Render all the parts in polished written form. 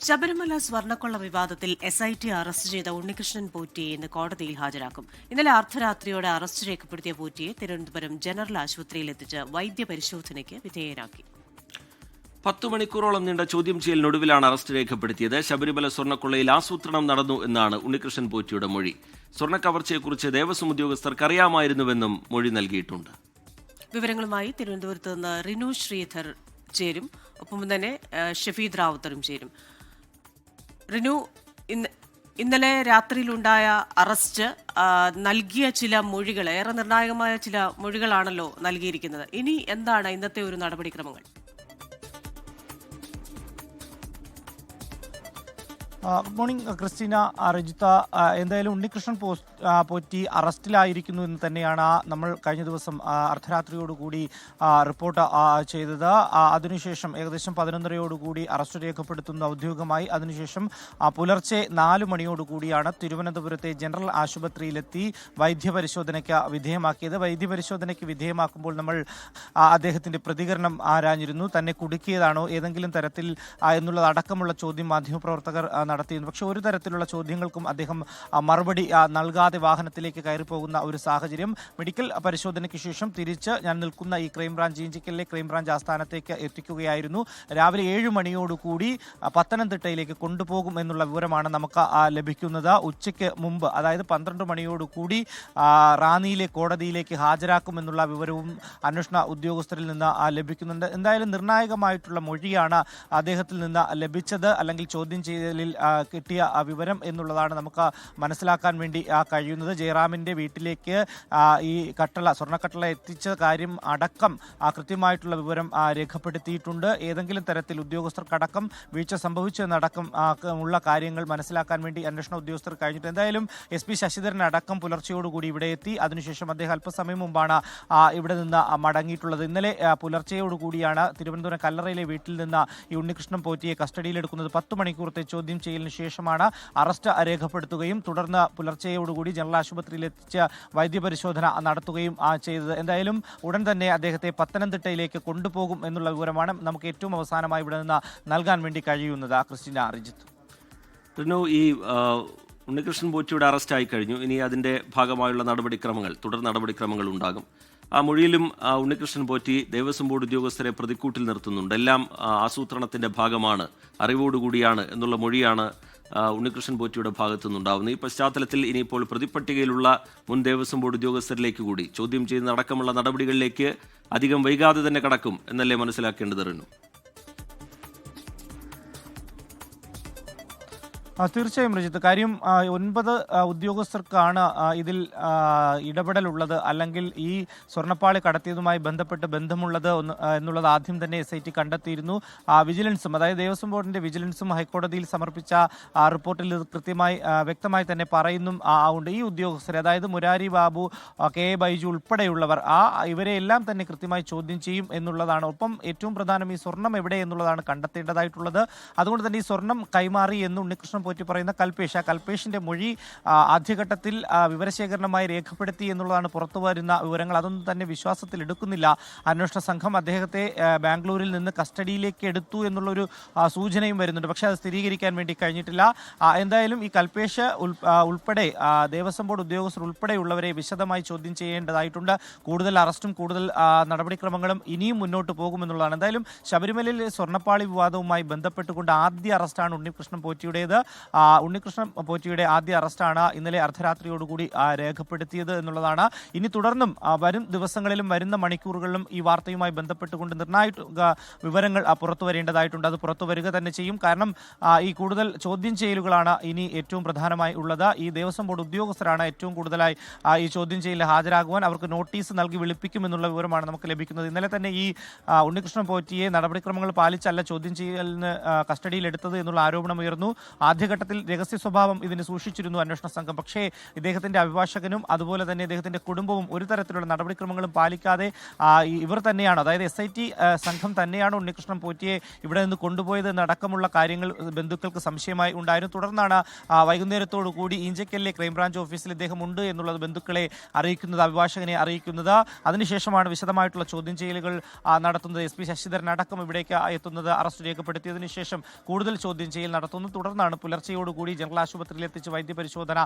ശബരിമല സ്വർണ്ണക്കൊള്ള വിവാദത്തിൽ SIT arrest ചെയ്ത ഉണ്ണികൃഷ്ണൻ പോറ്റിയെ ഇന്ന് കോടതിയിൽ ഹാജരാക്കും. ഇന്നലെ അർദ്ധരാത്രിയോടെ അറസ്റ്റ് രേഖപ്പെടുത്തിയ പോറ്റിയെ തിരുവനന്തപുരം ജനറൽ ആശുപത്രിയിൽ എത്തിച്ച് വൈദ്യപരിശോധനയ്ക്ക് വിധേയനാക്കി. 10 മണിക്കൂറോളം നീണ്ട ചോദ്യം ചെയ്യലിനൊടുവിലാണ് അറസ്റ്റ് രേഖപ്പെടുത്തിയത്. ശബരിമല സ്വർണ്ണക്കൊള്ളയിൽ ആസൂത്രണം നടന്നു എന്നാണ് ഉണ്ണികൃഷ്ണൻ പോറ്റിയുടെ മൊഴി. സ്വർണ്ണക്കവർച്ചയെക്കുറിച്ച് ദേവസ്വം ഉദ്യോഗസ്ഥർക്ക് അറിയാമായിരുന്നുവെന്നും മൊഴി നൽകിയിട്ടുണ്ട്. വിവരങ്ങളുമായി തിരുവനന്തപുരത്ത് നിന്ന് റിനു ശ്രീധർ ചേരും. ഒപ്പം തന്നെ ഷഫീദ് റാവുത്തറും ചേരും. റിനു, ഇന്നലെ രാത്രിയിലുണ്ടായ അറസ്റ്റ് നൽകിയ ചില മൊഴികൾ, ഏറെ നിർണായകമായ ചില മൊഴികളാണല്ലോ നൽകിയിരിക്കുന്നത്. ഇനി എന്താണ് ഇന്നത്തെ ഒരു നടപടിക്രമങ്ങൾ? Good morning Christina, Rajitha. എന്തായാലും ഉണ്ണികൃഷ്ണൻ പോറ്റി അറസ്റ്റിലായിരിക്കുന്നു എന്ന് തന്നെയാണ് നമ്മൾ കഴിഞ്ഞ ദിവസം അർദ്ധരാത്രിയോടുകൂടി റിപ്പോർട്ട് ചെയ്തത്. അതിനുശേഷം ഏകദേശം 11:30 അറസ്റ്റ് രേഖപ്പെടുത്തുന്ന ഔദ്യോഗികമായി. അതിനുശേഷം പുലർച്ചെ 4 മണിയോടുകൂടിയാണ് തിരുവനന്തപുരത്തെ ജനറൽ ആശുപത്രിയിലെത്തി വൈദ്യപരിശോധനയ്ക്ക് വിധേയമാക്കിയത്. വൈദ്യപരിശോധനയ്ക്ക് വിധേയമാക്കുമ്പോൾ നമ്മൾ അദ്ദേഹത്തിന്റെ പ്രതികരണം ആരാഞ്ഞിരുന്നു. തന്നെ കുടുക്കിയതാണോ ഏതെങ്കിലും തരത്തിൽ എന്നുള്ളതടക്കമുള്ള ചോദ്യം മാധ്യമപ്രവർത്തകർ നടത്തിയിരുന്നു. പക്ഷെ ഒരു തരത്തിലുള്ള ചോദ്യങ്ങൾക്കും അദ്ദേഹം മറുപടി നൽകാതെ വാഹനത്തിലേക്ക് കയറിപ്പോകുന്ന ഒരു സാഹചര്യം. മെഡിക്കൽ പരിശോധനയ്ക്ക് ശേഷം തിരിച്ച് ഞാൻ നിൽക്കുന്ന ഈ ഈഞ്ചിക്കലിലെ ക്രൈംബ്രാഞ്ച് ആസ്ഥാനത്തേക്ക് എത്തിക്കുകയായിരുന്നു. രാവിലെ 7 മണിയോടുകൂടി പത്തനംതിട്ടയിലേക്ക് കൊണ്ടുപോകും എന്നുള്ള വിവരമാണ് നമുക്ക് ലഭിക്കുന്നത്. ഉച്ചയ്ക്ക് മുമ്പ്, അതായത് 12 മണിയോടുകൂടി റാന്നിയിലെ കോടതിയിലേക്ക് ഹാജരാക്കുമെന്നുള്ള വിവരവും അന്വേഷണ ഉദ്യോഗസ്ഥരിൽ നിന്ന് ലഭിക്കുന്നുണ്ട്. എന്തായാലും നിർണായകമായിട്ടുള്ള മൊഴിയാണ് അദ്ദേഹത്തിൽ നിന്ന് ലഭിച്ചത്, അല്ലെങ്കിൽ ചോദ്യം ചെയ്യലിൽ കിട്ടിയ വിവരം എന്നുള്ളതാണ് നമുക്ക് മനസ്സിലാക്കാൻ വേണ്ടി കഴിയുന്നത്. ജയറാമിന്റെ വീട്ടിലേക്ക് ഈ സ്വർണ്ണക്കട്ടള എത്തിച്ച കാര്യം അടക്കം കൃത്യമായിട്ടുള്ള വിവരം രേഖപ്പെടുത്തിയിട്ടുണ്ട്. ഏതെങ്കിലും തരത്തിൽ ഉദ്യോഗസ്ഥർക്കടക്കം വീഴ്ച സംഭവിച്ചു എന്നടക്കം ഉള്ള കാര്യങ്ങൾ മനസ്സിലാക്കാൻ വേണ്ടി അന്വേഷണ ഉദ്യോഗസ്ഥർ കഴിഞ്ഞിട്ട് എന്തായാലും SP ശശിധരൻ അടക്കം പുലർച്ചയോടുകൂടി ഇവിടെ എത്തി. അതിനുശേഷം അദ്ദേഹം അല്പസമയം മുമ്പാണ് ഇവിടെ നിന്ന് മടങ്ങിയിട്ടുള്ളത്. ഇന്നലെ പുലർച്ചയോടുകൂടിയാണ് തിരുവനന്തപുരം കല്ലറയിലെ വീട്ടിൽ നിന്ന് ഈ ഉണ്ണികൃഷ്ണൻ പോറ്റിയെ കസ്റ്റഡിയിലെടുക്കുന്നത്. 10 മണിക്കൂറത്തെ ചോദ്യം ചെയ്യലിന് ശേഷമാണ് അറസ്റ്റ് രേഖപ്പെടുത്തുകയും തുടർന്ന് പുലർച്ചയോടുകൂടി ജനറൽ ആശുപത്രിയിൽ എത്തിച്ച് വൈദ്യപരിശോധന നടത്തുകയും ചെയ്തത്. എന്തായാലും ഉടൻ തന്നെ അദ്ദേഹത്തെ പത്തനംതിട്ടയിലേക്ക് കൊണ്ടുപോകും എന്നുള്ള വിവരമാണ് നമുക്ക് ഏറ്റവും അവസാനമായി ഇവിടെ നിന്ന് നൽകാൻ വേണ്ടി കഴിയുന്നത്. ക്രിസ്റ്റീന, റിജിത്ത്. ഈ ഉണ്ണികൃഷ്ണൻ പോറ്റിയുടെ അറസ്റ്റ് ആയി കഴിഞ്ഞു. ഇനി അതിന്റെ ഭാഗമായുള്ള തുടർ നടപടിക്രമങ്ങൾ ഉണ്ടാകും. ആ മൊഴിയിലും ഉണ്ണികൃഷ്ണൻ പോറ്റി ദേവസ്വം ബോർഡ് ഉദ്യോഗസ്ഥരെ പ്രതിക്കൂട്ടിൽ നിർത്തുന്നുണ്ട്. എല്ലാം ആസൂത്രണത്തിന്റെ ഭാഗമാണ്, അറിവോടുകൂടിയാണ് എന്നുള്ള മൊഴിയാണ് ഉണ്ണികൃഷ്ണൻ പോറ്റിയുടെ ഭാഗത്തു നിന്നുണ്ടാവുന്നത്. ഈ പശ്ചാത്തലത്തിൽ ഇനിയിപ്പോൾ പ്രതിപ്പട്ടികയിലുള്ള മുൻ ദേവസ്വം ബോർഡ് ഉദ്യോഗസ്ഥരിലേക്ക് കൂടി ചോദ്യം ചെയ്യുന്ന അടക്കമുള്ള നടപടികളിലേക്ക് അധികം വൈകാതെ തന്നെ കടക്കും എന്നല്ലേ മനസ്സിലാക്കേണ്ടത്? റിനു, തീർച്ചയായും രജിത്ത്. കാര്യം 9 ഉദ്യോഗസ്ഥർക്കാണ് ഇതിൽ ഇടപെടലുള്ളത്, അല്ലെങ്കിൽ ഈ സ്വർണ്ണപ്പാളി കടത്തിയതുമായി ബന്ധപ്പെട്ട് ബന്ധമുള്ളത് എന്നുള്ളത് ആദ്യം തന്നെ SIT കണ്ടെത്തിയിരുന്നു. വിജിലൻസും, അതായത് ദേവസ്വം ബോർഡിന്റെ വിജിലൻസും ഹൈക്കോടതിയിൽ സമർപ്പിച്ച റിപ്പോർട്ടിൽ ഇത് കൃത്യമായി വ്യക്തമായി തന്നെ പറയുന്നും ഉണ്ട്. ഈ ഉദ്യോഗസ്ഥരെ, അതായത് മുരാരി ബാബു, KA ബൈജു ഉൾപ്പെടെയുള്ളവർ, ഇവരെ എല്ലാം തന്നെ കൃത്യമായി ചോദ്യം ചെയ്യും എന്നുള്ളതാണ്. ഒപ്പം ഏറ്റവും പ്രധാനം ഈ സ്വർണം എവിടെ എന്നുള്ളതാണ് കണ്ടെത്തേണ്ടതായിട്ടുള്ളത്. അതുകൊണ്ട് തന്നെ ഈ സ്വർണം കൈമാറി എന്ന് ഉണ്ണികൃഷ്ണൻ പോറ്റി പറയുന്ന കൽപേഷിന്റെ മൊഴി ആദ്യഘട്ടത്തിൽ വിവരശേഖരണമായി രേഖപ്പെടുത്തി എന്നുള്ളതാണ് പുറത്തു വരുന്ന വിവരങ്ങൾ. അതൊന്നും തന്നെ വിശ്വാസത്തിൽ എടുക്കുന്നില്ല അന്വേഷണ സംഘം. അദ്ദേഹത്തെ ബാംഗ്ലൂരിൽ നിന്ന് കസ്റ്റഡിയിലേക്ക് എടുത്തു എന്നുള്ളൊരു സൂചനയും വരുന്നുണ്ട്. പക്ഷേ അത് സ്ഥിരീകരിക്കാൻ വേണ്ടി കഴിഞ്ഞിട്ടില്ല. എന്തായാലും ഈ കൽപേഷ് ഉൾപ്പെടെ ദേവസ്വം ബോർഡ് ഉദ്യോഗസ്ഥർ ഉൾപ്പെടെയുള്ളവരെ വിശദമായി ചോദ്യം ചെയ്യേണ്ടതായിട്ടുണ്ട്. കൂടുതൽ അറസ്റ്റും കൂടുതൽ നടപടിക്രമങ്ങളും ഇനിയും മുന്നോട്ട് പോകുമെന്നുള്ളതാണ്. എന്തായാലും ശബരിമലയിലെ സ്വർണ്ണപ്പാളി വിവാദവുമായി ബന്ധപ്പെട്ടുകൊണ്ട് ആദ്യ അറസ്റ്റാണ് ഉണ്ണികൃഷ്ണൻ പോറ്റിയുടേത്. ഉണ്ണികൃഷ്ണൻ പോറ്റിയുടെ ആദ്യ അറസ്റ്റാണ് ഇന്നലെ അർദ്ധരാത്രിയോടുകൂടി രേഖപ്പെടുത്തിയത് എന്നുള്ളതാണ്. ഇനി തുടർന്നും വരും ദിവസങ്ങളിലും വരുന്ന മണിക്കൂറുകളിലും ഈ വാർത്തയുമായി ബന്ധപ്പെട്ടുകൊണ്ട് നിർണായക വിവരങ്ങൾ പുറത്തു വരേണ്ടതായിട്ടുണ്ട്. അത് പുറത്തു വരിക തന്നെ ചെയ്യും. കാരണം ഈ കൂടുതൽ ചോദ്യം ചെയ്യലുകളാണ് ഇനി ഏറ്റവും പ്രധാനമായി ഉള്ളത്. ഈ ദേവസ്വം ബോർഡ് ഉദ്യോഗസ്ഥരാണ് ഏറ്റവും കൂടുതലായി ഈ ചോദ്യം ചെയ്യലിൽ ഹാജരാകുവാൻ അവർക്ക് നോട്ടീസ് നൽകി വിളിപ്പിക്കുമെന്നുള്ള വിവരമാണ് നമുക്ക് ലഭിക്കുന്നത്. ഇന്നലെ തന്നെ ഈ ഉണ്ണികൃഷ്ണൻ പോറ്റിയെ നടപടിക്രമങ്ങൾ പാലിച്ചല്ല ചോദ്യം ചെയ്യലിന് കസ്റ്റഡിയിലെടുത്തത് എന്നുള്ള ആരോപണം ഉയർന്നു. ആദ്യ ആദ്യഘട്ടത്തിൽ രഹസ്യ സ്വഭാവം ഇതിന് സൂക്ഷിച്ചിരുന്നു അന്വേഷണ സംഘം. പക്ഷേ ഇദ്ദേഹത്തിന്റെ അഭിഭാഷകനും അതുപോലെ തന്നെ ഇദ്ദേഹത്തിന്റെ കുടുംബവും ഒരു തരത്തിലുള്ള നടപടിക്രമങ്ങളും പാലിക്കാതെ ഇവർ തന്നെയാണ്, അതായത് SIT സംഘം തന്നെയാണ് ഉണ്ണികൃഷ്ണൻ പോറ്റിയെ ഇവിടെ നിന്ന് കൊണ്ടുപോയത് എന്നടക്കമുള്ള കാര്യങ്ങൾ ബന്ധുക്കൾക്ക് സംശയമായി ഉണ്ടായിരുന്നു. തുടർന്നാണ് വൈകുന്നേരത്തോടു കൂടി ഈഞ്ചക്കലിലെ ക്രൈംബ്രാഞ്ച് ഓഫീസിൽ ഇദ്ദേഹം ഉണ്ട് എന്നുള്ളത് ബന്ധുക്കളെ അറിയിക്കുന്നത്, അഭിഭാഷകനെ അറിയിക്കുന്നത്. അതിനുശേഷമാണ് വിശദമായിട്ടുള്ള ചോദ്യം ചെയ്യലുകൾ നടത്തുന്നത്. SP ശശിധരൻ അടക്കം ഇവിടേക്ക് എത്തുന്നത്. അറസ്റ്റ് രേഖപ്പെടുത്തിയതിനു ശേഷം കൂടുതൽ ചോദ്യം ചെയ്യൽ നടത്തുന്നു. തുടർന്നാണ് പുലർച്ചെയോടുകൂടി ജനറൽ ആശുപത്രിയിൽ എത്തിച്ച് വൈദ്യപരിശോധന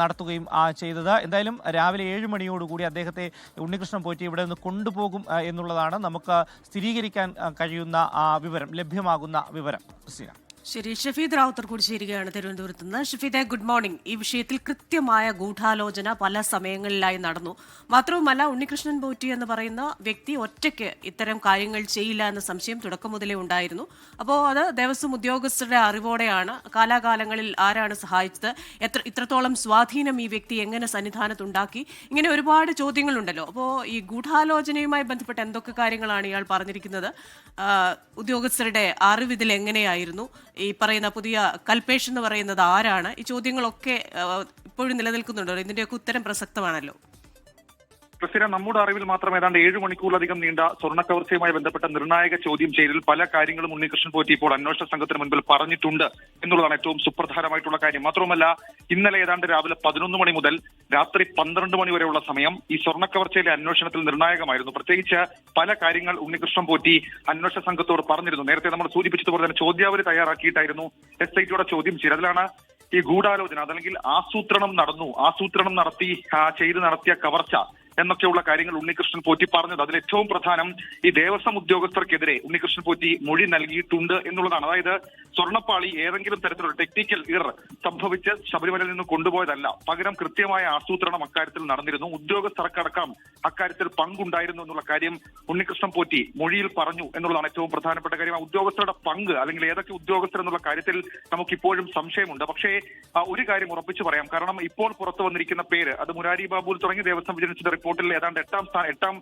നടത്തുകയും ചെയ്തത്. എന്തായാലും രാവിലെ 7 മണിയോടുകൂടി അദ്ദേഹത്തെ ഉണ്ണികൃഷ്ണൻ പോറ്റി ഇവിടെ നിന്ന് കൊണ്ടുപോകും എന്നുള്ളതാണ് നമുക്ക് സ്ഥിരീകരിക്കാൻ കഴിയുന്ന വിവരം, ലഭ്യമാകുന്ന വിവരം. ശരി, ഷഫീദ് റാവുത്തർ കൂടി ചേരുകയാണ് തിരുവനന്തപുരത്ത് നിന്ന്. ഷഫീദെ, ഗുഡ് മോർണിംഗ്. ഈ വിഷയത്തിൽ കൃത്യമായ ഗൂഢാലോചന പല സമയങ്ങളിലായി നടന്നു. മാത്രവുമല്ല, ഉണ്ണികൃഷ്ണൻ പോറ്റി എന്ന് പറയുന്ന വ്യക്തി ഒറ്റയ്ക്ക് ഇത്തരം കാര്യങ്ങൾ ചെയ്യില്ല എന്ന സംശയം തുടക്കം മുതലേ ഉണ്ടായിരുന്നു. അപ്പോൾ അത് ദേവസ്വം ഉദ്യോഗസ്ഥരുടെ അറിവോടെയാണ്. കാലാകാലങ്ങളിൽ ആരാണ് സഹായിച്ചത്, ഇത്രത്തോളം സ്വാധീനം ഈ വ്യക്തി എങ്ങനെ സന്നിധാനത്തുണ്ടാക്കി, ഇങ്ങനെ ഒരുപാട് ചോദ്യങ്ങളുണ്ടല്ലോ. അപ്പോൾ ഈ ഗൂഢാലോചനയുമായി ബന്ധപ്പെട്ട എന്തൊക്കെ കാര്യങ്ങളാണ് ഇയാൾ പറഞ്ഞിരിക്കുന്നത്? ഉദ്യോഗസ്ഥരുടെ അറിവ് ഇതിൽ എങ്ങനെയായിരുന്നു? ഈ പറയുന്ന പുതിയ കൽപേഷ് എന്ന് പറയുന്നത് ആരാണ്? ഈ ചോദ്യങ്ങളൊക്കെ ഇപ്പോഴും നിലനിൽക്കുന്നുണ്ടോ? ഇതിന്റെയൊക്കെ ഉത്തരം പ്രസക്തമാണല്ലോ. ക്രിസ്tina, നമ്മുടെ അറിവിൽ മാത്രം ഏതാണ്ട് 7 മണിക്കൂറിലധികം നീണ്ട സ്വർണ്ണക്കവർച്ചയുമായി ബന്ധപ്പെട്ട നിർണായക ചോദ്യം ചെയ്യലിൽ പല കാര്യങ്ങളും ഉണ്ണികൃഷ്ണൻ പോറ്റി ഇപ്പോൾ അന്വേഷണ സംഘത്തിന് മുൻപിൽ പറഞ്ഞിട്ടുണ്ട് എന്നുള്ളതാണ് ഏറ്റവും സുപ്രധാനമായിട്ടുള്ള കാര്യം. മാത്രവുമല്ല, ഇന്നലെ ഏതാണ്ട് രാവിലെ 11 മണി മുതൽ രാത്രി 12 മണി വരെയുള്ള സമയം ഈ സ്വർണ്ണക്കവർച്ചയിലെ അന്വേഷണത്തിൽ നിർണായകമായിരുന്നു. പ്രത്യേകിച്ച് പല കാര്യങ്ങൾ ഉണ്ണികൃഷ്ണൻ പോറ്റി അന്വേഷണ സംഘത്തോട് പറഞ്ഞിരുന്നു. നേരത്തെ നമ്മൾ സൂചിപ്പിച്ചതുപോലെ തന്നെ ചോദ്യാവലി തയ്യാറാക്കിയിട്ടായിരുന്നു SITയുടെ ചോദ്യം ചെയ്യൽ. അതിലാണ് ഈ ഗൂഢാലോചന, അതല്ലെങ്കിൽ ആസൂത്രണം നടത്തിയ കവർച്ച എന്നൊക്കെയുള്ള കാര്യങ്ങൾ ഉണ്ണികൃഷ്ണൻ പോറ്റി പറഞ്ഞത്. അതിൽ ഏറ്റവും പ്രധാനം ഈ ദേവസ്വം ഉദ്യോഗസ്ഥർക്കെതിരെ ഉണ്ണികൃഷ്ണൻ പോറ്റി മൊഴി നൽകിയിട്ടുണ്ട് എന്നുള്ളതാണ്. അതായത് സ്വർണ്ണപ്പാളി ഏതെങ്കിലും തരത്തിലുള്ള ടെക്നിക്കൽ ഇറർ സംഭവിച്ച് ശബരിമലയിൽ നിന്ന് കൊണ്ടുപോയതല്ല, പകരം കൃത്യമായ ആസൂത്രണം അക്കാര്യത്തിൽ നടന്നിരുന്നു. ഉദ്യോഗസ്ഥർക്കടക്കം അക്കാര്യത്തിൽ പങ്കുണ്ടായിരുന്നു എന്നുള്ള കാര്യം ഉണ്ണികൃഷ്ണൻ പോറ്റി മൊഴിയിൽ പറഞ്ഞു എന്നുള്ളതാണ് ഏറ്റവും പ്രധാനപ്പെട്ട കാര്യം. ആ ഉദ്യോഗസ്ഥരുടെ പങ്ക്, അല്ലെങ്കിൽ ഏതൊക്കെ ഉദ്യോഗസ്ഥർ എന്നുള്ള കാര്യത്തിൽ നമുക്കിപ്പോഴും സംശയമുണ്ട്. പക്ഷേ ഒരു കാര്യം ഉറപ്പിച്ചു പറയാം, കാരണം ഇപ്പോൾ പുറത്തു വന്നിരിക്കുന്ന പേര് അത് മുരാരി ബാബു തുടങ്ങി ദേവസ്വം വിജിലൻസിന്റെ റിപ്പോർട്ടിൽ ഏതാണ്ട് 8ാം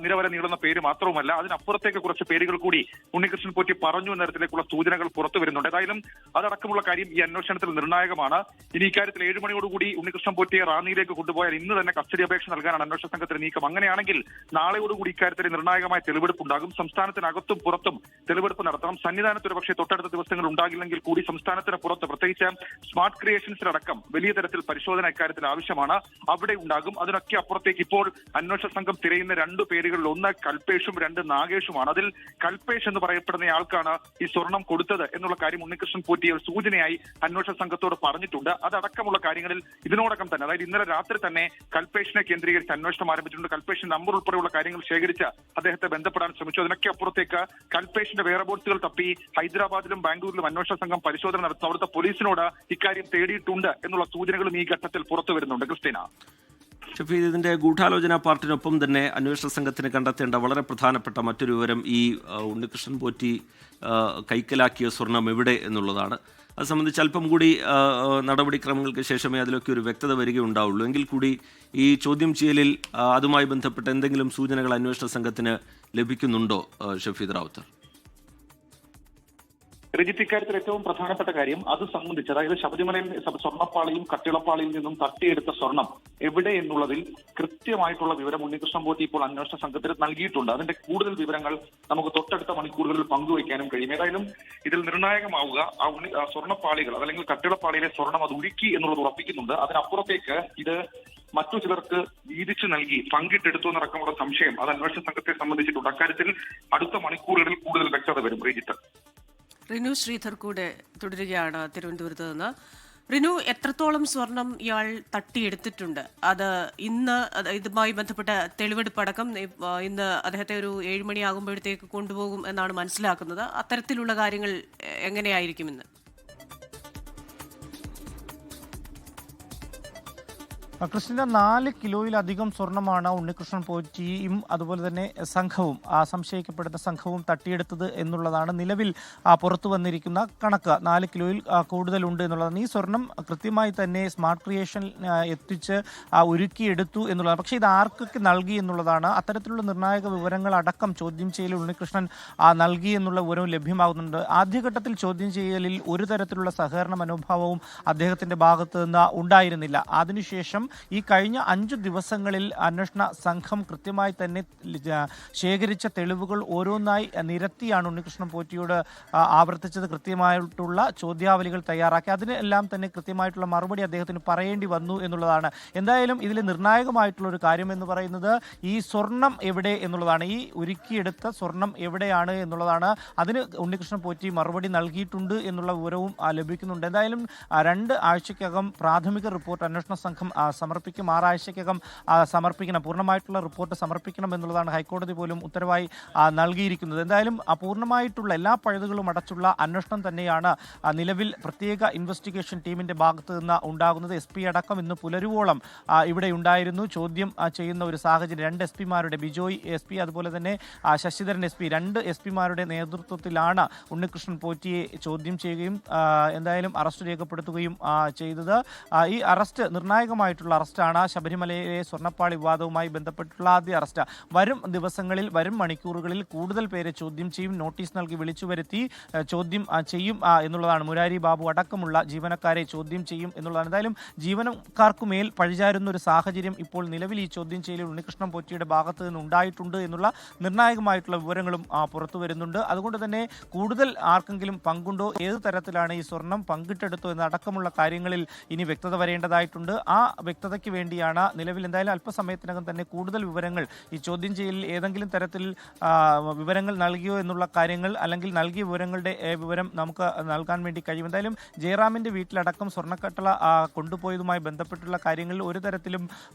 നിര വരെ നീളുന്ന പേര് മാത്രവുമല്ല, അതിനപ്പുറത്തേക്ക് കുറച്ച് പേരുകൾ കൂടി ഉണ്ണികൃഷ്ണൻ പോറ്റി പറഞ്ഞു എന്ന തരത്തിലേക്കുള്ള സൂചനകൾ പുറത്തു വരുന്നുണ്ട്. ഏതായാലും അതടക്കമുള്ള കാര്യം ഈ അന്വേഷണത്തിൽ നിർണായകമാണ്. ഇനി ഇക്കാര്യത്തിൽ 7 മണിയോടുകൂടി ഉണ്ണികൃഷ്ണൻ പോറ്റിയെ റാന്നിയിലേക്ക് കൊണ്ടുപോയാൽ ഇന്ന് തന്നെ കസ്റ്റഡി അപേക്ഷ നൽകാനാണ് അന്വേഷണ സംഘത്തിന്റെ നീക്കം. അങ്ങനെയാണെങ്കിൽ നാളെയോടുകൂടി ഇക്കാര്യത്തിൽ നിർണായകമായ തെളിവെടുപ്പ് ഉണ്ടാകും. സംസ്ഥാനത്തിനകത്തും പുറത്തും തെളിവെടുപ്പ് നടത്തണം. സന്നിധാനത്ത് ഒരു പക്ഷേ തൊട്ടടുത്ത ദിവസങ്ങൾ ഉണ്ടാകില്ലെങ്കിൽ കൂടി സംസ്ഥാനത്തിന് പുറത്ത്, പ്രത്യേകിച്ച് സ്മാർട്ട് ക്രിയേഷൻസിലടക്കം വലിയ തരത്തിൽ പരിശോധന ഇക്കാര്യത്തിൽ ആവശ്യമാണ്. അവിടെ ഉണ്ടാകും. അതിനൊക്കെ അപ്പുറത്തേക്ക് ഇപ്പോൾ അന്വേഷണ സംഘം തിരയുന്ന 2 പേരുകളിൽ ഒന്ന് കൽപേഷും 2 നാഗേഷുമാണ്. അതിൽ കൽപേഷ് എന്ന് പറയപ്പെടുന്ന ആൾക്കാണ് ഈ സ്വർണം കൊടുത്തത് എന്നുള്ള കാര്യം ഉണ്ണികൃഷ്ണൻ പോറ്റി സൂചനയായി അന്വേഷണ സംഘത്തോട് പറഞ്ഞിട്ടുണ്ട്. അതടക്കമുള്ള കാര്യങ്ങളിൽ ഇതിനോടകം തന്നെ, അതായത് ഇന്നലെ രാത്രി തന്നെ കൽപേഷിനെ കേന്ദ്രീകരിച്ച് അന്വേഷണം ആരംഭിച്ചിട്ടുണ്ട്. കൽപേഷിന്റെ നമ്പർ ഉൾപ്പെടെയുള്ള കാര്യങ്ങൾ ശേഖരിച്ച് അദ്ദേഹത്തെ ബന്ധപ്പെടാൻ ശ്രമിച്ചു. അതിനൊക്കെ അപ്പുറത്തേക്ക് കൽപേഷിന്റെ വെയർബോട്ട്സുകൾ തപ്പി ഹൈദരാബാദിലും ബാംഗ്ലൂരിലും അന്വേഷണ സംഘം പരിശോധന നടത്തുന്നു. അവിടുത്തെ പോലീസിനോട് ഇക്കാര്യം തേടിയിട്ടുണ്ട് എന്നുള്ള സൂചനകളും ഈ ഘട്ടത്തിൽ പുറത്തു വരുന്നുണ്ട്. ക്രിസ്റ്റീന, ഷഫീദ്, ഇതിന്റെ ഗൂഢാലോചന പാർട്ടിനൊപ്പം തന്നെ അന്വേഷണ സംഘത്തിന് കണ്ടെത്തേണ്ട വളരെ പ്രധാനപ്പെട്ട മറ്റൊരു വിവരം ഈ ഉണ്ണികൃഷ്ണൻ പോറ്റി കൈക്കലാക്കിയ സ്വർണം എവിടെ എന്നുള്ളതാണ്. അത് സംബന്ധിച്ച് അല്പം കൂടി നടപടിക്രമങ്ങൾക്ക് ശേഷമേ അതിലൊക്കെ ഒരു വ്യക്തത വരികയുണ്ടാവുള്ളൂ. എങ്കിൽ കൂടി ഈ ചോദ്യം ചെയ്യലിൽ അതുമായി ബന്ധപ്പെട്ട എന്തെങ്കിലും സൂചനകൾ അന്വേഷണ സംഘത്തിന് ലഭിക്കുന്നുണ്ടോ ഷഫീദ് റാവുത്തർ? രജിത്ത്, ഇക്കാര്യത്തിൽ ഏറ്റവും പ്രധാനപ്പെട്ട കാര്യം അത് സംബന്ധിച്ച്, അതായത് ശബരിമലയിൽ സ്വർണ്ണപ്പാളിയും കട്ടിളപ്പാളിയിൽ നിന്നും തട്ടിയെടുത്ത സ്വർണം എവിടെ എന്നുള്ളതിൽ കൃത്യമായിട്ടുള്ള വിവരം ഉണ്ണികൃഷ്ണൻ പോറ്റി ഇപ്പോൾ അന്വേഷണ സംഘത്തിന് നൽകിയിട്ടുണ്ട്. അതിന്റെ കൂടുതൽ വിവരങ്ങൾ നമുക്ക് തൊട്ടടുത്ത മണിക്കൂറുകളിൽ പങ്കുവയ്ക്കാനും കഴിയും. ഏതായാലും ഇതിൽ നിർണായകമാവുക ആ സ്വർണ്ണപ്പാളികൾ, അല്ലെങ്കിൽ കട്ടിളപ്പാളിയിലെ സ്വർണം അത് ഉരുക്കി എന്നുള്ളത് ഉറപ്പിക്കുന്നുണ്ട്. അതിനപ്പുറത്തേക്ക് ഇത് മറ്റു ചിലർക്ക് വീതിച്ചു നൽകി പങ്കിട്ടെടുത്തു എന്നടക്കമുള്ള സംശയം അത് അന്വേഷണ സംഘത്തെ സംബന്ധിച്ചിട്ടുണ്ട്. അക്കാര്യത്തിൽ അടുത്ത മണിക്കൂറുകളിൽ കൂടുതൽ വ്യക്തത വരും. രജിത്ത്, റിനു ശ്രീധർ കൂടെ തുടരുകയാണ് തിരുവനന്തപുരത്ത് നിന്ന്. റിനു, എത്രത്തോളം സ്വർണം ഇയാൾ തട്ടിയെടുത്തിട്ടുണ്ട്? അത് ഇന്ന് ഇതുമായി ബന്ധപ്പെട്ട തെളിവെടുപ്പടക്കം ഇന്ന് അദ്ദേഹത്തെ ഒരു 7 മണിയാകുമ്പോഴത്തേക്ക് കൊണ്ടുപോകും എന്നാണ് മനസ്സിലാക്കുന്നത്. അത്തരത്തിലുള്ള കാര്യങ്ങൾ എങ്ങനെയായിരിക്കും ഇന്ന്? ക്രിസ്റ്റിന 4 കിലോയിലധികം സ്വർണ്ണമാണ് ഉണ്ണികൃഷ്ണൻ പോറ്റിയും അതുപോലെ തന്നെ സംഘവും സംശയിക്കപ്പെടുന്ന സംഘവും തട്ടിയെടുത്തത് എന്നുള്ളതാണ് നിലവിൽ പുറത്തു വന്നിരിക്കുന്ന കണക്ക്. 4 കിലോയിൽ കൂടുതലുണ്ട് എന്നുള്ളതാണ്. ഈ സ്വർണം കൃത്യമായി തന്നെ സ്മാർട്ട് ക്രിയേഷൻ എത്തിച്ച് ഒരുക്കിയെടുത്തു എന്നുള്ളതാണ്. പക്ഷേ ഇത് ആർക്കൊക്കെ നൽകി എന്നുള്ളതാണ്. അത്തരത്തിലുള്ള നിർണായക വിവരങ്ങൾ അടക്കം ചോദ്യം ചെയ്യലിൽ ഉണ്ണികൃഷ്ണൻ നൽകി എന്നുള്ള വിവരവും ലഭ്യമാകുന്നുണ്ട്. ആദ്യഘട്ടത്തിൽ ചോദ്യം ചെയ്യലിൽ ഒരു തരത്തിലുള്ള സഹകരണ മനോഭാവവും അദ്ദേഹത്തിന്റെ ഭാഗത്ത് നിന്ന് ഉണ്ടായിരുന്നില്ല. അതിനുശേഷം ഈ കഴിഞ്ഞ 5 ദിവസങ്ങളിൽ അന്വേഷണ സംഘം കൃത്യമായി തന്നെ ശേഖരിച്ച തെളിവുകൾ ഓരോന്നായി നിരത്തിയാണ് ഉണ്ണികൃഷ്ണൻ പോറ്റിയോട് ആവർത്തിച്ചത്. കൃത്യമായിട്ടുള്ള ചോദ്യാവലികൾ തയ്യാറാക്കി അതിനെല്ലാം തന്നെ കൃത്യമായിട്ടുള്ള മറുപടി അദ്ദേഹത്തിന് പറയേണ്ടി വന്നു എന്നുള്ളതാണ്. എന്തായാലും ഇതിൽ നിർണായകമായിട്ടുള്ള ഒരു കാര്യം എന്ന് പറയുന്നത് ഈ സ്വർണം എവിടെ എന്നുള്ളതാണ്. ഈ ഒരുക്കിയെടുത്ത സ്വർണം എവിടെയാണ് എന്നുള്ളതാണ്. അതിന് ഉണ്ണികൃഷ്ണൻ പോറ്റി മറുപടി നൽകിയിട്ടുണ്ട് എന്നുള്ള വിവരവും ലഭിക്കുന്നുണ്ട്. എന്തായാലും 2 ആഴ്ചക്കകം പ്രാഥമിക റിപ്പോർട്ട് അന്വേഷണ സംഘം സമർപ്പിക്കും. 6 ആഴ്ചക്കകം സമർപ്പിക്കണം, പൂർണ്ണമായിട്ടുള്ള റിപ്പോർട്ട് സമർപ്പിക്കണം എന്നുള്ളതാണ് ഹൈക്കോടതി പോലും ഉത്തരവായി നൽകിയിരിക്കുന്നത്. എന്തായാലും പൂർണ്ണമായിട്ടുള്ള എല്ലാ പഴുതുകളും അടച്ചുള്ള അന്വേഷണം തന്നെയാണ് നിലവിൽ പ്രത്യേക ഇൻവെസ്റ്റിഗേഷൻ ടീമിന്റെ ഭാഗത്ത് നിന്ന് ഉണ്ടാകുന്നത്. SP അടക്കം ഇന്ന് പുലരുവോളം ഇവിടെ ഉണ്ടായിരുന്നു. ചോദ്യം ചെയ്യുന്ന ഒരു സാഹചര്യം 2 SP മാരുടെ ബിജോയ് SP അതുപോലെ തന്നെ ശശിധരൻ SP 2 SP മാരുടെ നേതൃത്വത്തിലാണ് ഉണ്ണികൃഷ്ണൻ പോറ്റിയെ ചോദ്യം ചെയ്യുകയും എന്തായാലും അറസ്റ്റ് രേഖപ്പെടുത്തുകയും ചെയ്തത്. ഈ അറസ്റ്റ് നിർണായകമായിട്ടുള്ള അറസ്റ്റാണ്. ശബരിമലയിലെ സ്വർണ്ണപ്പാളി വിവാദവുമായി ബന്ധപ്പെട്ടുള്ള ആദ്യ അറസ്റ്റ്. വരും ദിവസങ്ങളിൽ വരും മണിക്കൂറുകളിൽ കൂടുതൽ പേരെ ചോദ്യം ചെയ്യും. നോട്ടീസ് നൽകി വിളിച്ചു വരുത്തി ചോദ്യം ചെയ്യും എന്നുള്ളതാണ്. മുരാരി ബാബു അടക്കമുള്ള ജീവനക്കാരെ ചോദ്യം ചെയ്യും എന്നുള്ളതാണ്. എന്തായാലും ജീവനക്കാർക്കുമേൽ പഴിചാരുന്ന ഒരു സാഹചര്യം ഇപ്പോൾ നിലവിൽ ഈ ചോദ്യം ചെയ്യലിൽ ഉണ്ണികൃഷ്ണൻ പോറ്റിയുടെ ഭാഗത്ത് നിന്ന് ഉണ്ടായിട്ടുണ്ട് എന്നുള്ള നിർണായകമായിട്ടുള്ള വിവരങ്ങളും പുറത്തു വരുന്നുണ്ട്. അതുകൊണ്ട് തന്നെ കൂടുതൽ ആർക്കെങ്കിലും പങ്കുണ്ടോ, ഏത് തരത്തിലാണ് ഈ സ്വർണം പങ്കിട്ടെടുത്തോ എന്നടക്കമുള്ള കാര്യങ്ങളിൽ ഇനി വ്യക്തത വരേണ്ടതായിട്ടുണ്ട്. ആ വ്യക്തതയ്ക്ക് വേണ്ടിയാണ് നിലവിൽ എന്തായാലും അല്പസമയത്തിനകം തന്നെ കൂടുതൽ വിവരങ്ങൾ ഈ ചോദ്യം ചെയ്യലിൽ ഏതെങ്കിലും തരത്തിൽ വിവരങ്ങൾ നൽകിയോ എന്നുള്ള കാര്യങ്ങൾ അല്ലെങ്കിൽ നൽകിയ വിവരങ്ങളുടെ വിവരം നമുക്ക് നൽകാൻ വേണ്ടി കഴിയും. എന്തായാലും ജയറാമിന്റെ വീട്ടിലടക്കം സ്വർണ്ണക്കട്ടള കൊണ്ടുപോയതുമായി ബന്ധപ്പെട്ടുള്ള കാര്യങ്ങളിൽ ഒരു തരത്തിലും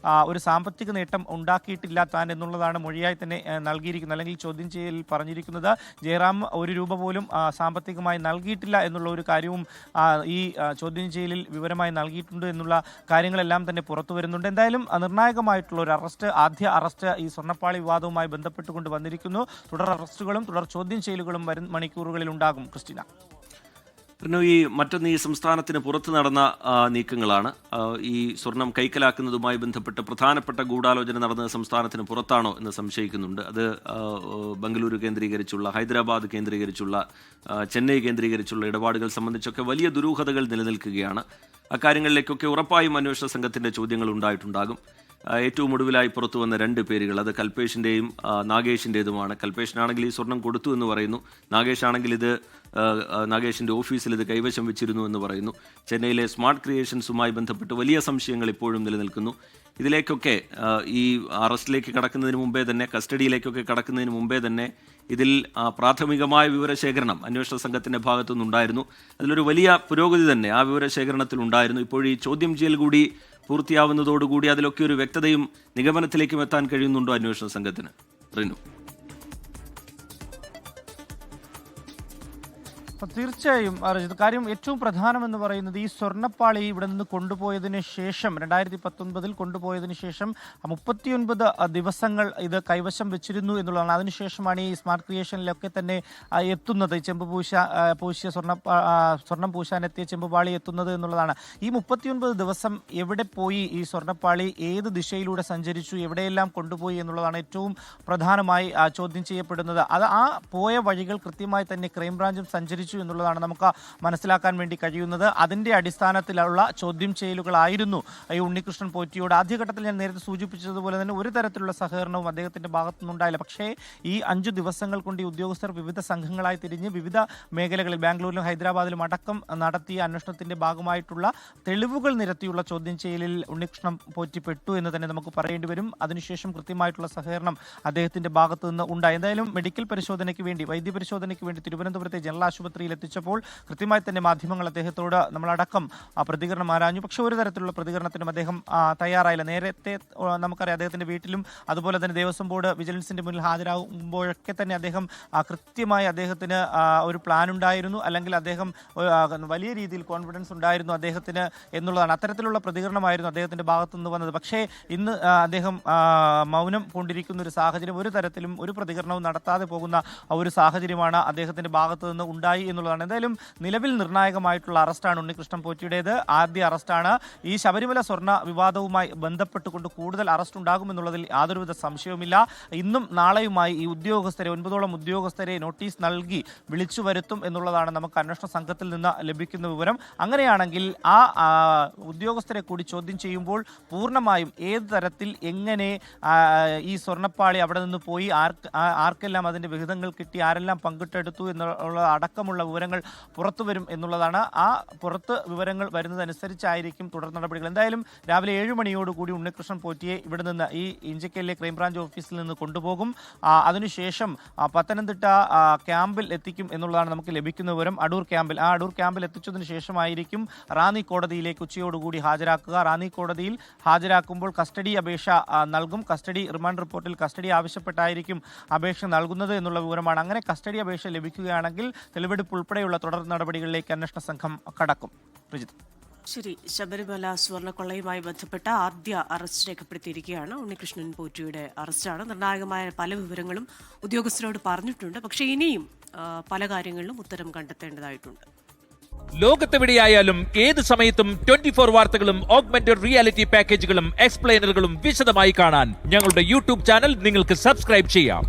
ഒരു സാമ്പത്തിക നേട്ടം ഉണ്ടാക്കിയിട്ടില്ല താൻ എന്നുള്ളതാണ് മൊഴിയായി തന്നെ നൽകിയിരിക്കുന്നത്. അല്ലെങ്കിൽ ചോദ്യം ചെയ്യലിൽ പറഞ്ഞിരിക്കുന്നത് ജയറാം 1 രൂപ പോലും സാമ്പത്തികമായി നൽകിയിട്ടില്ല എന്നുള്ള ഒരു കാര്യവും ഈ ചോദ്യം ചെയ്യലിൽ വിവരമായി നൽകിയിട്ടുണ്ട് എന്നുള്ള കാര്യങ്ങളെല്ലാം തന്നെ പുറത്തു വരുന്നുണ്ട്. എന്തായാലും നിർണായകമായിട്ടുള്ള ഒരു ആദ്യ അറസ്റ്റ് ഈ സ്വർണ്ണപ്പാളി വിവാദവുമായി ബന്ധപ്പെട്ടുകൊണ്ട് വന്നിരിക്കുന്നു. തുടർ അറസ്റ്റുകളും തുടർ ചോദ്യം ചെയ്യലുകളും വരും മണിക്കൂറുകളിൽ ഉണ്ടാകും. ക്രിസ്റ്റീന, ഈ മറ്റൊന്ന് ഈ സംസ്ഥാനത്തിന് പുറത്ത് നടന്ന നീക്കങ്ങളാണ്. ഈ സ്വർണം കൈക്കലാക്കുന്നതുമായി ബന്ധപ്പെട്ട് പ്രധാനപ്പെട്ട ഗൂഢാലോചന നടന്നത് സംസ്ഥാനത്തിന് പുറത്താണോ എന്ന് സംശയിക്കുന്നുണ്ട്. അത് ബംഗളൂരു കേന്ദ്രീകരിച്ചുള്ള, ഹൈദരാബാദ് കേന്ദ്രീകരിച്ചുള്ള, ചെന്നൈ കേന്ദ്രീകരിച്ചുള്ള ഇടപാടുകൾ സംബന്ധിച്ചൊക്കെ വലിയ ദുരൂഹതകൾ നിലനിൽക്കുകയാണ്. അക്കാര്യങ്ങളിലേക്കൊക്കെ ഉറപ്പായും അന്വേഷണ സംഘത്തിന്റെ ചോദ്യങ്ങൾ ഉണ്ടായിട്ടുണ്ടാകും. ഏറ്റവും ഒടുവിലായി പുറത്തു വന്ന 2 പേരുകൾ, അത് കൽപേഷിൻ്റെയും നാഗേഷിൻ്റെതുമാണ്. കൽപേഷിനാണെങ്കിൽ ഈ സ്വർണം കൊടുത്തു എന്ന് പറയുന്നു. നാഗേഷ് ആണെങ്കിൽ ഇത് നാഗേഷിൻ്റെ ഓഫീസിൽ ഇത് കൈവശം വെച്ചിരുന്നു എന്ന് പറയുന്നു. ചെന്നൈയിലെ സ്മാർട്ട് ക്രിയേഷൻസുമായി ബന്ധപ്പെട്ട് വലിയ സംശയങ്ങൾ ഇപ്പോഴും നിലനിൽക്കുന്നു. ഇതിലേക്കൊക്കെ ഈ അറസ്റ്റിലേക്ക് കടക്കുന്നതിന് മുമ്പേ തന്നെ, കസ്റ്റഡിയിലേക്കൊക്കെ കടക്കുന്നതിന് മുമ്പേ തന്നെ ഇതിൽ പ്രാഥമികമായ വിവരശേഖരണം അന്വേഷണ സംഘത്തിൻ്റെ ഭാഗത്തുനിന്നുണ്ടായിരുന്നു. അതിലൊരു വലിയ പുരോഗതി തന്നെ ആ വിവരശേഖരണത്തിൽ ഉണ്ടായിരുന്നു. ഇപ്പോൾ ഈ ചോദ്യം ചെയ്യൽ കൂടി പൂർത്തിയാവുന്നതോടുകൂടി അതിലൊക്കെ ഒരു വ്യക്തതയും നിഗമനത്തിലേക്കും എത്താൻ കഴിയുന്നുണ്ടോ അന്വേഷണ സംഘത്തിന്? റിനു. തീർച്ചയായും അർജിത്, കാര്യം ഏറ്റവും പ്രധാനമെന്ന് പറയുന്നത് ഈ സ്വർണ്ണപ്പാളി ഇവിടെ നിന്ന് കൊണ്ടുപോയതിന് ശേഷം 2019 കൊണ്ടുപോയതിന് ശേഷം 39 ദിവസങ്ങൾ ഇത് കൈവശം വെച്ചിരുന്നു എന്നുള്ളതാണ്. അതിനുശേഷമാണ് ഈ സ്മാർട്ട് ക്രിയേഷനിലൊക്കെ തന്നെ എത്തുന്നത്. ചെമ്പ് പൂശിയ സ്വർണം പൂശാനെത്തിയ ചെമ്പുപാളി എത്തുന്നത് എന്നുള്ളതാണ്. ഈ 39 ദിവസം എവിടെ പോയി ഈ സ്വർണ്ണപ്പാളി, ഏത് ദിശയിലൂടെ സഞ്ചരിച്ചു, എവിടെയെല്ലാം കൊണ്ടുപോയി എന്നുള്ളതാണ് ഏറ്റവും പ്രധാനമായി ചോദ്യം ചെയ്യപ്പെടുന്നത്. അത് ആ പോയ വഴികൾ കൃത്യമായി തന്നെ ക്രൈംബ്രാഞ്ചും സഞ്ചരിച്ചു എന്നുള്ളതാണ് നമുക്ക് മനസ്സിലാക്കാൻ വേണ്ടി കഴിയുന്നത്. അതിന്റെ അടിസ്ഥാനത്തിലുള്ള ചോദ്യം ചെയ്യലുകളായിരുന്നു ഈ ഉണ്ണികൃഷ്ണൻ പോറ്റിയോട്. ആദ്യഘട്ടത്തിൽ ഞാൻ നേരത്തെ സൂചിപ്പിച്ചതുപോലെ തന്നെ ഒരു തരത്തിലുള്ള സഹകരണവും അദ്ദേഹത്തിന്റെ ഭാഗത്തുനിന്നുണ്ടായില്ല. പക്ഷേ ഈ 5 ദിവസങ്ങൾ കൊണ്ട് ഈ ഉദ്യോഗസ്ഥർ വിവിധ സംഘങ്ങളായി തിരിഞ്ഞ് വിവിധ മേഖലകളിൽ ബാംഗ്ലൂരിലും ഹൈദരാബാദിലും അടക്കം നടത്തിയ അന്വേഷണത്തിന്റെ ഭാഗമായിട്ടുള്ള തെളിവുകൾ നിരത്തിയുള്ള ചോദ്യം ചെയ്യലിൽ ഉണ്ണികൃഷ്ണൻ പോറ്റി പെട്ടു എന്ന് തന്നെ നമുക്ക് പറയേണ്ടി വരും. അതിനുശേഷം കൃത്യമായിട്ടുള്ള സഹകരണം അദ്ദേഹത്തിന്റെ ഭാഗത്തു നിന്ന് ഉണ്ടായി. എന്തായാലും മെഡിക്കൽ പരിശോധനയ്ക്ക് വേണ്ടി, വൈദ്യപരിശോധനയ്ക്ക് വേണ്ടി തിരുവനന്തപുരത്തെ ജനറൽ ആശുപത്രി ആശുപത്രിയിൽ എത്തിച്ചപ്പോൾ കൃത്യമായി തന്നെ മാധ്യമങ്ങൾ അദ്ദേഹത്തോട് നമ്മളടക്കം പ്രതികരണം ആരാഞ്ഞു. പക്ഷേ ഒരു തരത്തിലുള്ള പ്രതികരണത്തിനും അദ്ദേഹം തയ്യാറായില്ല. നേരത്തെ നമുക്കറിയാം അദ്ദേഹത്തിന്റെ വീട്ടിലും അതുപോലെ തന്നെ ദേവസ്വം ബോർഡ് വിജിലൻസിന്റെ മുന്നിൽ ഹാജരാകുമ്പോഴൊക്കെ തന്നെ അദ്ദേഹം കൃത്യമായി അദ്ദേഹത്തിന് ഒരു പ്ലാൻ ഉണ്ടായിരുന്നു, അല്ലെങ്കിൽ അദ്ദേഹം വലിയ രീതിയിൽ കോൺഫിഡൻസ് ഉണ്ടായിരുന്നു അദ്ദേഹത്തിന് എന്നുള്ളതാണ്. അത്തരത്തിലുള്ള പ്രതികരണമായിരുന്നു അദ്ദേഹത്തിന്റെ ഭാഗത്തു നിന്ന് വന്നത്. പക്ഷേ ഇന്ന് അദ്ദേഹം മൗനം കൊണ്ടിരിക്കുന്ന ഒരു സാഹചര്യം, ഒരു തരത്തിലും ഒരു പ്രതികരണവും നടത്താതെ പോകുന്ന ഒരു സാഹചര്യമാണ് അദ്ദേഹത്തിന്റെ ഭാഗത്തു നിന്ന് ഉണ്ടായി എന്നുള്ളതാണ്. എന്തായാലും നിലവിൽ നിർണായകമായിട്ടുള്ള അറസ്റ്റാണ് ഉണ്ണികൃഷ്ണൻ പോറ്റിയുടേത്. ആദ്യ അറസ്റ്റാണ്. ഈ ശബരിമല സ്വർണ്ണ വിവാദവുമായി ബന്ധപ്പെട്ടുകൊണ്ട് കൂടുതൽ അറസ്റ്റ് ഉണ്ടാകുമെന്നുള്ളതിൽ യാതൊരുവിധ സംശയവുമില്ല. ഇന്നും നാളെയുമായി ഈ ഉദ്യോഗസ്ഥരെ 9ഓളം ഉദ്യോഗസ്ഥരെ നോട്ടീസ് നൽകി വിളിച്ചു വരുത്തും എന്നുള്ളതാണ് നമുക്ക് അന്വേഷണ സംഘത്തിൽ നിന്ന് ലഭിക്കുന്ന വിവരം. അങ്ങനെയാണെങ്കിൽ ആ ഉദ്യോഗസ്ഥരെ കൂടി ചോദ്യം ചെയ്യുമ്പോൾ പൂർണ്ണമായും ഏത് തരത്തിൽ എങ്ങനെ ഈ സ്വർണ്ണപ്പാളി അവിടെ നിന്ന് പോയി, ആർക്കെല്ലാം അതിൻ്റെ വിഹിതങ്ങൾ കിട്ടി, ആരെല്ലാം പങ്കിട്ടെടുത്തു എന്നുള്ള അടക്കമുള്ള വിവരങ്ങൾ പുറത്തു വരും എന്നുള്ളതാണ്. ആ പുറത്ത് വിവരങ്ങൾ വരുന്നതനുസരിച്ചായിരിക്കും തുടർ നടപടികൾ. എന്തായാലും രാവിലെ 7 മണിയോടുകൂടി ഉണ്ണികൃഷ്ണൻ പോറ്റിയെ ഇവിടെ നിന്ന് ഈ ഇഞ്ചക്കലിലെ ക്രൈംബ്രാഞ്ച് ഓഫീസിൽ നിന്ന് കൊണ്ടുപോകും. അതിനുശേഷം പത്തനംതിട്ട ക്യാമ്പിൽ എത്തിക്കും എന്നുള്ളതാണ് നമുക്ക് ലഭിക്കുന്ന വിവരം. അടൂർ ക്യാമ്പിൽ എത്തിച്ചതിന് ശേഷമായിരിക്കും റാന്നി കോടതിയിലേക്ക് ഉച്ചയോടുകൂടി ഹാജരാക്കുക. റാന്നി കോടതിയിൽ ഹാജരാക്കുമ്പോൾ കസ്റ്റഡി അപേക്ഷ നൽകും. കസ്റ്റഡി റിമാൻഡ് റിപ്പോർട്ടിൽ കസ്റ്റഡി ആവശ്യപ്പെട്ടായിരിക്കും അപേക്ഷ നൽകുന്നത് എന്നുള്ള വിവരമാണ്. അങ്ങനെ കസ്റ്റഡി അപേക്ഷ ലഭിക്കുകയാണെങ്കിൽ തെളിവെടുപ്പ് ഉൾപ്പെടെയുള്ള തുടർ നടപടികളിലേക്ക് അന്വേഷണ സംഘം കടക്കും. ശരി, ശബരിമല സ്വർണ്ണക്കൊള്ളയുമായി ബന്ധപ്പെട്ട ആദ്യ അറസ്റ്റ് രേഖപ്പെടുത്തിയിരിക്കുകയാണ്. ഉണ്ണികൃഷ്ണൻ പോറ്റിയുടെ അറസ്റ്റാണ്. നിർണായകമായ പല വിവരങ്ങളും ഉദ്യോഗസ്ഥരോട് പറഞ്ഞിട്ടുണ്ട്. പക്ഷേ ഇനിയും പല കാര്യങ്ങളിലും ഉത്തരം കണ്ടെത്തേണ്ടതായിട്ടുണ്ട്. ലോകത്തെവിടെയായാലും ഏത് സമയത്തും 24 വാർത്തകളും ഓഗ്മെന്റഡ് റിയാലിറ്റി പാക്കേജുകളും എക്സ്പ്ലെയിനറുകളും വിശദമായി കാണാൻ ഞങ്ങളുടെ യൂട്യൂബ് ചാനൽ നിങ്ങൾക്ക് സബ്സ്ക്രൈബ് ചെയ്യാം.